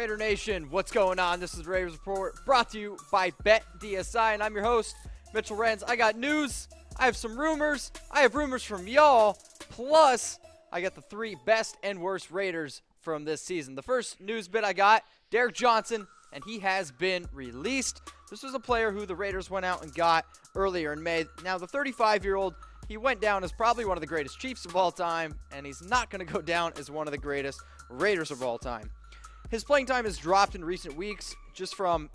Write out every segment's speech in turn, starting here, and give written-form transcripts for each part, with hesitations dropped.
Raider Nation, what's going on? This is Raiders Report, brought to you by BetDSI, and I'm your host, Mitchell Renz. I got news, I have some rumors, I have rumors from y'all, plus I got the 3 best and worst Raiders from this season. The first news bit I got, Derrick Johnson, and he has been released. This was a player who the Raiders went out and got earlier in May. Now, the 35-year-old, he went down as probably one of the greatest Chiefs of all time, and he's not going to go down as one of the greatest Raiders of all time. His playing time has dropped in recent weeks just from,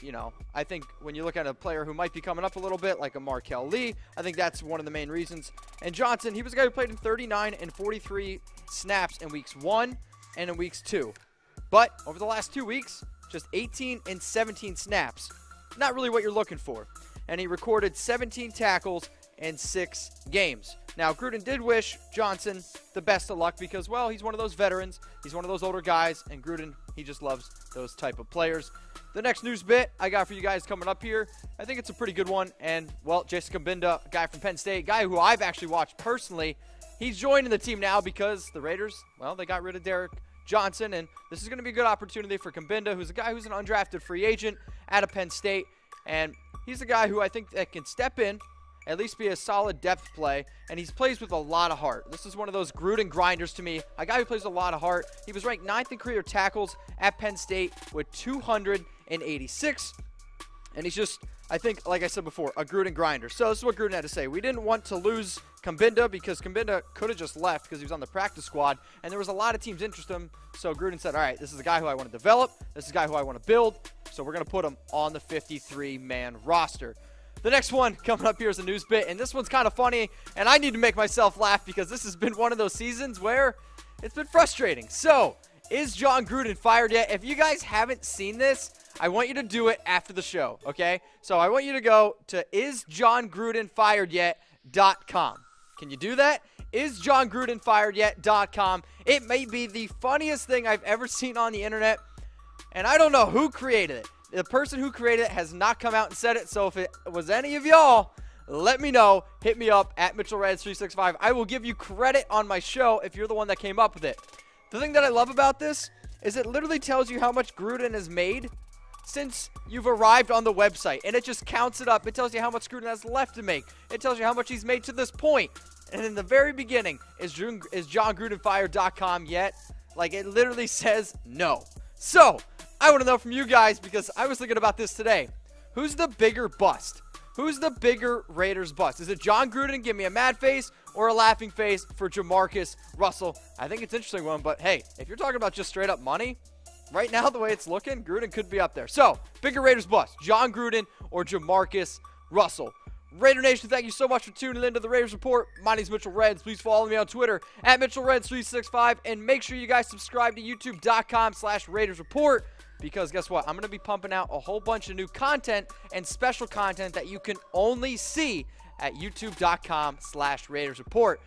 I think when you look at a player who might be coming up a little bit, like a Markel Lee, I think that's one of the main reasons. And Johnson, he was a guy who played in 39 and 43 snaps in weeks 1 and in weeks 2. But over the last 2 weeks, just 18 and 17 snaps. Not really what you're looking for. And he recorded 17 tackles in 6 games. Now, Gruden did wish Johnson the best of luck because, well, he's one of those veterans. He's one of those older guys, and Gruden, he just loves those type of players. The next news bit I got for you guys coming up here, I think it's a pretty good one. And, well, Jason Cabinda, a guy from Penn State, guy who I've actually watched personally, he's joining the team now because the Raiders, well, they got rid of Derrick Johnson, and this is going to be a good opportunity for Cabinda, who's a guy who's an undrafted free agent out of Penn State, and he's a guy who I think that can step in, at least be a solid depth play, and he plays with a lot of heart. This is one of those Gruden grinders to me, a guy who plays with a lot of heart. He was ranked 9th in career tackles at Penn State with 286, and he's just, I think, like I said before, a Gruden grinder. So this is what Gruden had to say. We didn't want to lose Cabinda because Cabinda could have just left because he was on the practice squad, and there was a lot of teams interested in him. So Gruden said, all right, this is the guy who I want to develop. This is the guy who I want to build. So we're going to put him on the 53-man roster. The next one coming up here is a news bit, and this one's kind of funny, and I need to make myself laugh because this has been one of those seasons where it's been frustrating. So, is Jon Gruden fired yet? If you guys haven't seen this, I want you to do it after the show, okay? So I want you to go to isjongrudenfiredyet.com. Can you do that? Isjongrudenfiredyet.com. It may be the funniest thing I've ever seen on the internet, and I don't know who created it. The person who created it has not come out and said it, so if it was any of y'all, let me know. Hit me up at MitchellReds365. I will give you credit on my show if you're the one that came up with it. The thing that I love about this is it literally tells you how much Gruden has made since you've arrived on the website, and it just counts it up. It tells you how much Gruden has left to make. It tells you how much he's made to this point. And in the very beginning, is JonGrudenFire.com yet? Like, it literally says no. So, I want to know from you guys, because I was thinking about this today. Who's the bigger bust? Who's the bigger Raiders bust? Is it Jon Gruden, give me a mad face, or a laughing face for Jamarcus Russell? I think it's an interesting one, but hey, if you're talking about just straight up money, right now the way it's looking, Gruden could be up there. So, bigger Raiders bust, Jon Gruden or Jamarcus Russell? Raider Nation, thank you so much for tuning into the Raiders Report. My name is Mitchell Reds. Please follow me on Twitter at MitchellReds365, and make sure you guys subscribe to YouTube.com/Raiders Report. Because guess what? I'm going to be pumping out a whole bunch of new content and special content that you can only see at youtube.com/Raiders Report.